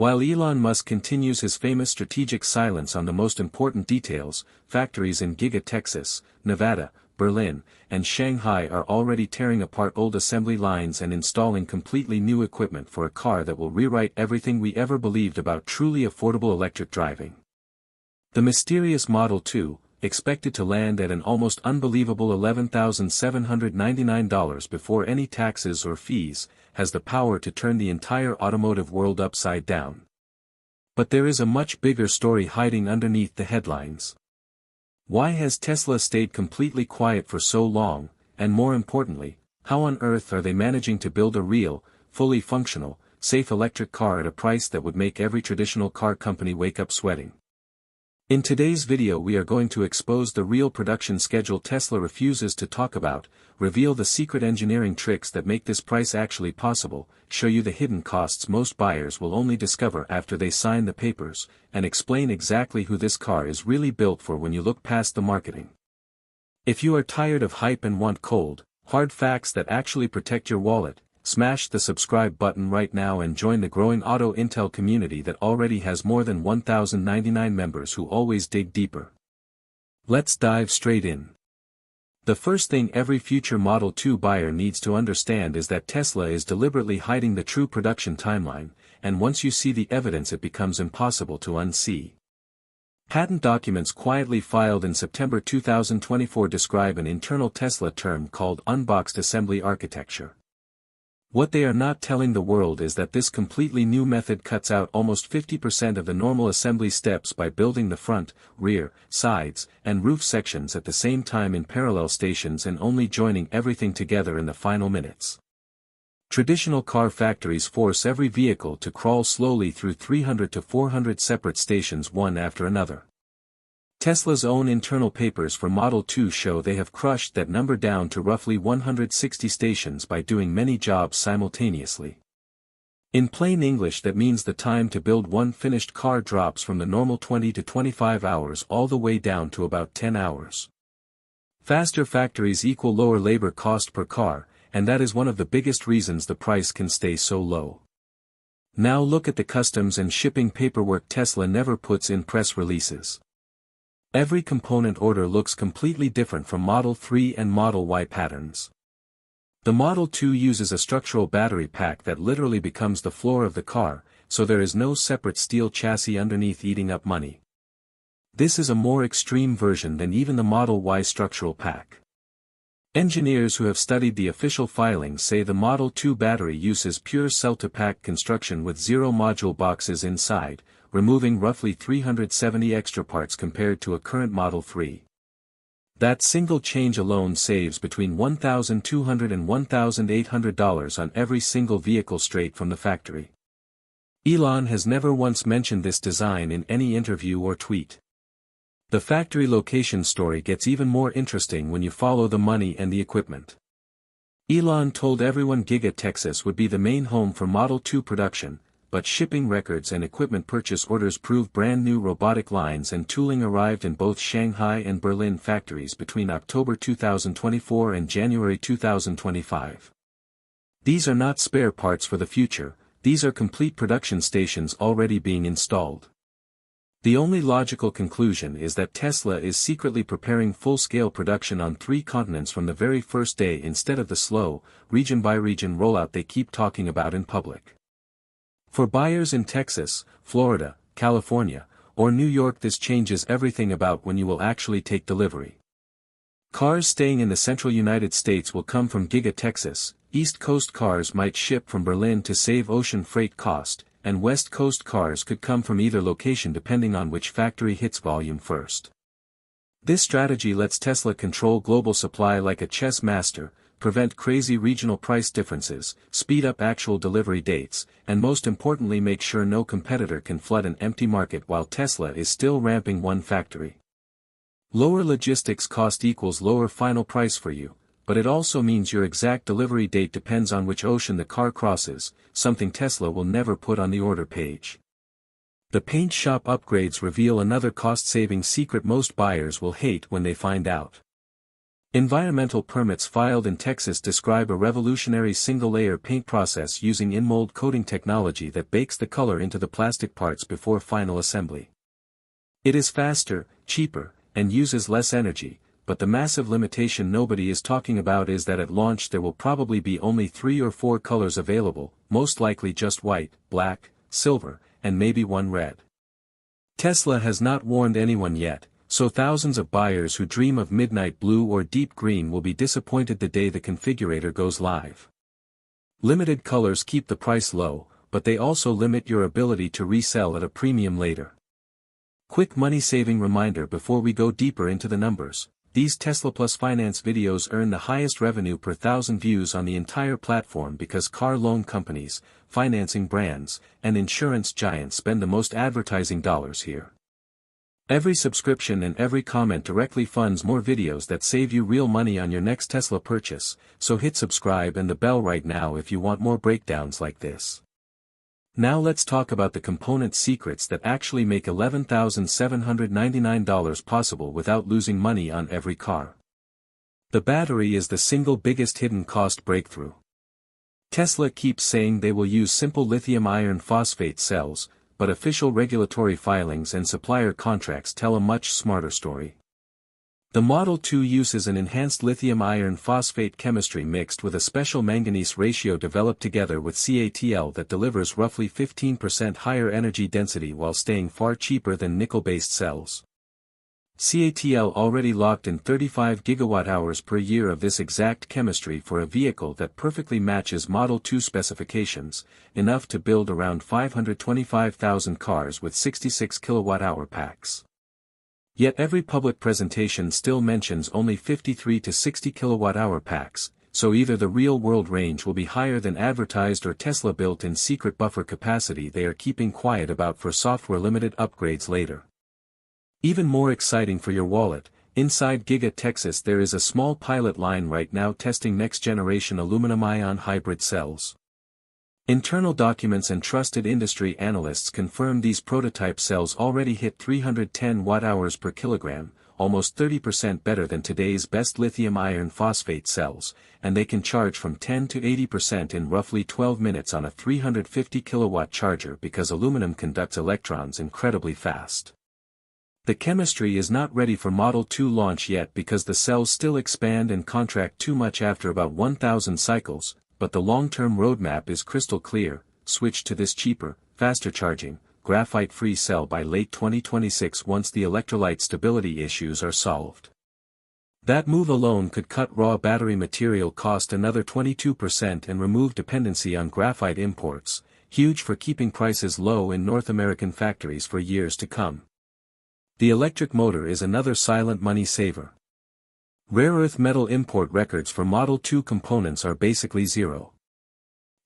While Elon Musk continues his famous strategic silence on the most important details, factories in Giga Texas, Nevada, Berlin, and Shanghai are already tearing apart old assembly lines and installing completely new equipment for a car that will rewrite everything we ever believed about truly affordable electric driving. The mysterious Model 2, expected to land at an almost unbelievable $11,799 before any taxes or fees, has the power to turn the entire automotive world upside down. But there is a much bigger story hiding underneath the headlines. Why has Tesla stayed completely quiet for so long, and more importantly, how on earth are they managing to build a real, fully functional, safe electric car at a price that would make every traditional car company wake up sweating? In today's video we are going to expose the real production schedule Tesla refuses to talk about, reveal the secret engineering tricks that make this price actually possible, show you the hidden costs most buyers will only discover after they sign the papers, and explain exactly who this car is really built for when you look past the marketing. If you are tired of hype and want cold, hard facts that actually protect your wallet, smash the subscribe button right now and join the growing Auto Intel community that already has more than 1,099 members who always dig deeper. Let's dive straight in. The first thing every future Model 2 buyer needs to understand is that Tesla is deliberately hiding the true production timeline, and once you see the evidence it becomes impossible to unsee. Patent documents quietly filed in September 2024 describe an internal Tesla term called unboxed assembly architecture. What they are not telling the world is that this completely new method cuts out almost 50% of the normal assembly steps by building the front, rear, sides, and roof sections at the same time in parallel stations and only joining everything together in the final minutes. Traditional car factories force every vehicle to crawl slowly through 300 to 400 separate stations one after another. Tesla's own internal papers for Model 2 show they have crushed that number down to roughly 160 stations by doing many jobs simultaneously. In plain English that means the time to build one finished car drops from the normal 20 to 25 hours all the way down to about 10 hours. Faster factories equal lower labor cost per car, and that is one of the biggest reasons the price can stay so low. Now look at the customs and shipping paperwork Tesla never puts in press releases. Every component order looks completely different from Model 3 and Model Y patterns. The Model 2 uses a structural battery pack that literally becomes the floor of the car, so there is no separate steel chassis underneath eating up money. This is a more extreme version than even the Model Y structural pack. Engineers who have studied the official filings say the Model 2 battery uses pure cell-to-pack construction with 0 module boxes inside, removing roughly 370 extra parts compared to a current Model 3. That single change alone saves between $1,200 and $1,800 on every single vehicle straight from the factory. Elon has never once mentioned this design in any interview or tweet. The factory location story gets even more interesting when you follow the money and the equipment. Elon told everyone Giga Texas would be the main home for Model 2 production, but shipping records and equipment purchase orders prove brand new robotic lines and tooling arrived in both Shanghai and Berlin factories between October 2024 and January 2025. These are not spare parts for the future, these are complete production stations already being installed. The only logical conclusion is that Tesla is secretly preparing full-scale production on 3 continents from the very first day instead of the slow, region-by-region rollout they keep talking about in public. For buyers in Texas, Florida, California, or New York this changes everything about when you will actually take delivery. Cars staying in the central United States will come from Giga Texas, East Coast cars might ship from Berlin to save ocean freight cost, and West Coast cars could come from either location depending on which factory hits volume first. This strategy lets Tesla control global supply like a chess master, prevent crazy regional price differences, speed up actual delivery dates, and most importantly make sure no competitor can flood an empty market while Tesla is still ramping one factory. Lower logistics cost equals lower final price for you, but it also means your exact delivery date depends on which ocean the car crosses, something Tesla will never put on the order page. The paint shop upgrades reveal another cost-saving secret most buyers will hate when they find out. Environmental permits filed in Texas describe a revolutionary single-layer paint process using in-mold coating technology that bakes the color into the plastic parts before final assembly. It is faster, cheaper, and uses less energy, but the massive limitation nobody is talking about is that at launch there will probably be only 3 or 4 colors available, most likely just white, black, silver, and maybe one red. Tesla has not warned anyone yet, so thousands of buyers who dream of midnight blue or deep green will be disappointed the day the configurator goes live. Limited colors keep the price low, but they also limit your ability to resell at a premium later. Quick money-saving reminder before we go deeper into the numbers. These Tesla Plus Finance videos earn the highest revenue per 1,000 views on the entire platform because car loan companies, financing brands, and insurance giants spend the most advertising dollars here. Every subscription and every comment directly funds more videos that save you real money on your next Tesla purchase, so hit subscribe and the bell right now if you want more breakdowns like this. Now let's talk about the component secrets that actually make $11,799 possible without losing money on every car. The battery is the single biggest hidden cost breakthrough. Tesla keeps saying they will use simple lithium iron phosphate cells, but official regulatory filings and supplier contracts tell a much smarter story. The Model 2 uses an enhanced lithium iron phosphate chemistry mixed with a special manganese ratio developed together with CATL that delivers roughly 15% higher energy density while staying far cheaper than nickel-based cells. CATL already locked in 35 gigawatt-hours per year of this exact chemistry for a vehicle that perfectly matches Model 2 specifications, enough to build around 525,000 cars with 66 kilowatt-hour packs. Yet every public presentation still mentions only 53 to 60 kilowatt-hour packs, so either the real-world range will be higher than advertised or Tesla built in secret buffer capacity they are keeping quiet about for software-limited upgrades later. Even more exciting for your wallet, inside Giga Texas there is a small pilot line right now testing next-generation aluminum-ion hybrid cells. Internal documents and trusted industry analysts confirm these prototype cells already hit 310 watt-hours per kilogram, almost 30% better than today's best lithium iron phosphate cells, and they can charge from 10 to 80% in roughly 12 minutes on a 350 kilowatt charger because aluminum conducts electrons incredibly fast. The chemistry is not ready for Model 2 launch yet because the cells still expand and contract too much after about 1,000 cycles, but the long-term roadmap is crystal clear: switch to this cheaper, faster charging, graphite-free cell by late 2026 once the electrolyte stability issues are solved. That move alone could cut raw battery material cost another 22% and remove dependency on graphite imports, huge for keeping prices low in North American factories for years to come. The electric motor is another silent money saver. Rare earth metal import records for Model 2 components are basically zero.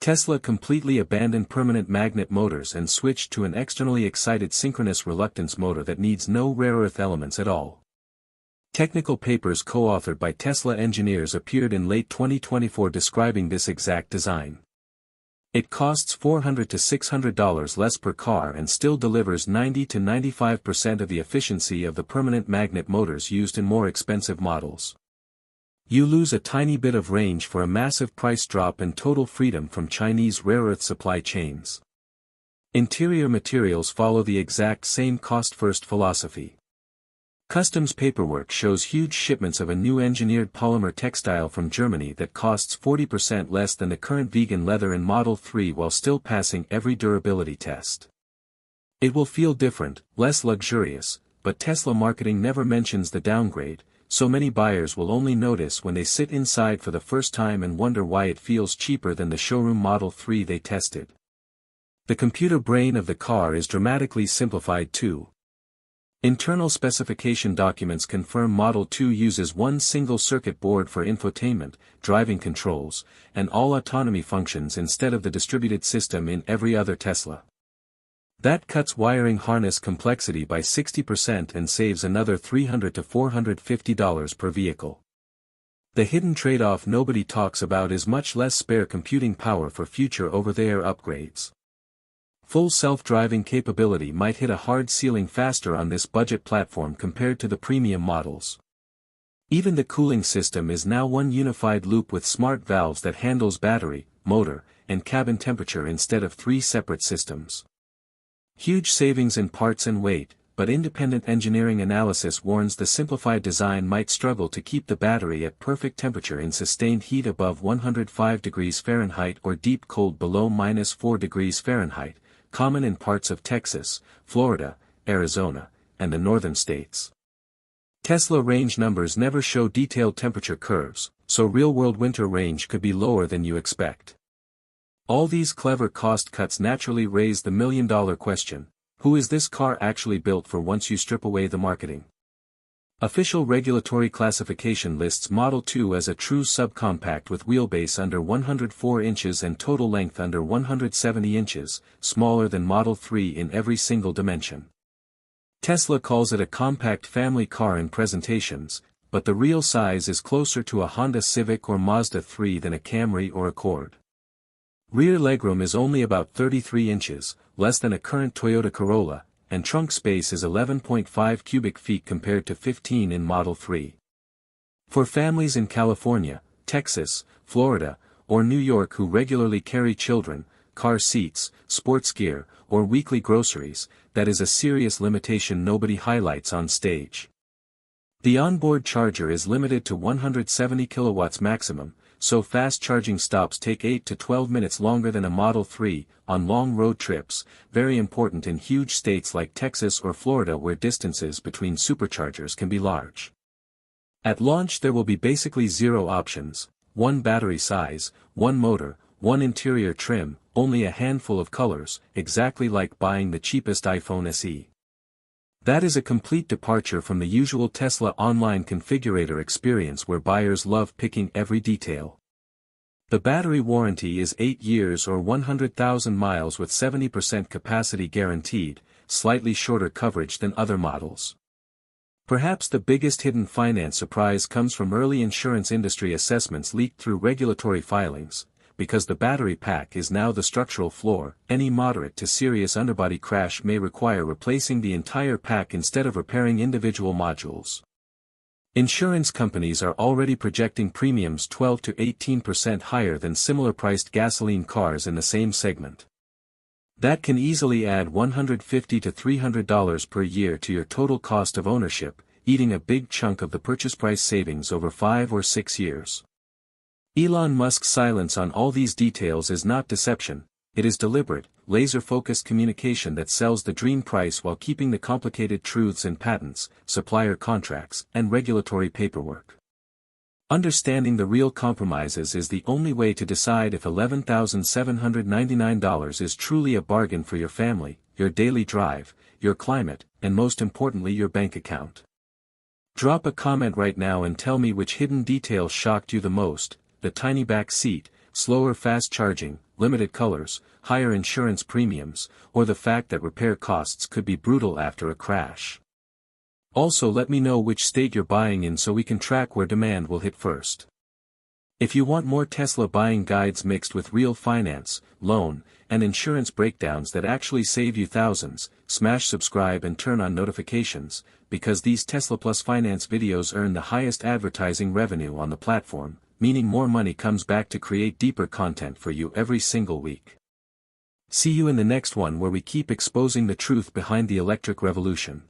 Tesla completely abandoned permanent magnet motors and switched to an externally excited synchronous reluctance motor that needs no rare earth elements at all. Technical papers co-authored by Tesla engineers appeared in late 2024 describing this exact design. It costs $400 to $600 less per car and still delivers 90 to 95% of the efficiency of the permanent magnet motors used in more expensive models. You lose a tiny bit of range for a massive price drop and total freedom from Chinese rare earth supply chains. Interior materials follow the exact same cost-first philosophy. Customs paperwork shows huge shipments of a new engineered polymer textile from Germany that costs 40% less than the current vegan leather in Model 3 while still passing every durability test. It will feel different, less luxurious, but Tesla marketing never mentions the downgrade, so many buyers will only notice when they sit inside for the first time and wonder why it feels cheaper than the showroom Model 3 they tested. The computer brain of the car is dramatically simplified too. Internal specification documents confirm Model 2 uses one single circuit board for infotainment, driving controls, and all autonomy functions instead of the distributed system in every other Tesla. That cuts wiring harness complexity by 60% and saves another $300 to $450 per vehicle. The hidden trade-off nobody talks about is much less spare computing power for future over-the-air upgrades. Full self-driving capability might hit a hard ceiling faster on this budget platform compared to the premium models. Even the cooling system is now one unified loop with smart valves that handles battery, motor, and cabin temperature instead of three separate systems. Huge savings in parts and weight, but independent engineering analysis warns the simplified design might struggle to keep the battery at perfect temperature in sustained heat above 105 degrees Fahrenheit or deep cold below -4 degrees Fahrenheit, common in parts of Texas, Florida, Arizona, and the northern states. Tesla range numbers never show detailed temperature curves, so real-world winter range could be lower than you expect. All these clever cost cuts naturally raise the million-dollar question: who is this car actually built for once you strip away the marketing? Official regulatory classification lists Model 2 as a true subcompact with wheelbase under 104 inches and total length under 170 inches, smaller than Model 3 in every single dimension. Tesla calls it a compact family car in presentations, but the real size is closer to a Honda Civic or Mazda 3 than a Camry or Accord. Rear legroom is only about 33 inches, less than a current Toyota Corolla, and trunk space is 11.5 cubic feet compared to 15 in Model 3. For families in California, Texas, Florida, or New York who regularly carry children, car seats, sports gear, or weekly groceries, that is a serious limitation nobody highlights on stage. The onboard charger is limited to 170 kilowatts maximum, so fast charging stops take 8 to 12 minutes longer than a Model 3, on long road trips, very important in huge states like Texas or Florida where distances between superchargers can be large. At launch there will be basically 0 options, one battery size, one motor, one interior trim, only a handful of colors, exactly like buying the cheapest iPhone SE. That is a complete departure from the usual Tesla online configurator experience where buyers love picking every detail. The battery warranty is 8 years or 100,000 miles with 70% capacity guaranteed, slightly shorter coverage than other models. Perhaps the biggest hidden finance surprise comes from early insurance industry assessments leaked through regulatory filings. Because the battery pack is now the structural floor, any moderate to serious underbody crash may require replacing the entire pack instead of repairing individual modules. Insurance companies are already projecting premiums 12 to 18% higher than similar-priced gasoline cars in the same segment. That can easily add $150 to $300 per year to your total cost of ownership, eating a big chunk of the purchase price savings over 5 or 6 years. Elon Musk's silence on all these details is not deception, it is deliberate, laser-focused communication that sells the dream price while keeping the complicated truths in patents, supplier contracts, and regulatory paperwork. Understanding the real compromises is the only way to decide if $11,799 is truly a bargain for your family, your daily drive, your climate, and most importantly your bank account. Drop a comment right now and tell me which hidden detail shocked you the most: the tiny back seat, slower fast charging, limited colors, higher insurance premiums, or the fact that repair costs could be brutal after a crash. Also let me know which state you're buying in so we can track where demand will hit first. If you want more Tesla buying guides mixed with real finance, loan, and insurance breakdowns that actually save you thousands, smash subscribe and turn on notifications, because these Tesla Plus finance videos earn the highest advertising revenue on the platform, meaning more money comes back to create deeper content for you every single week. See you in the next one where we keep exposing the truth behind the electric revolution.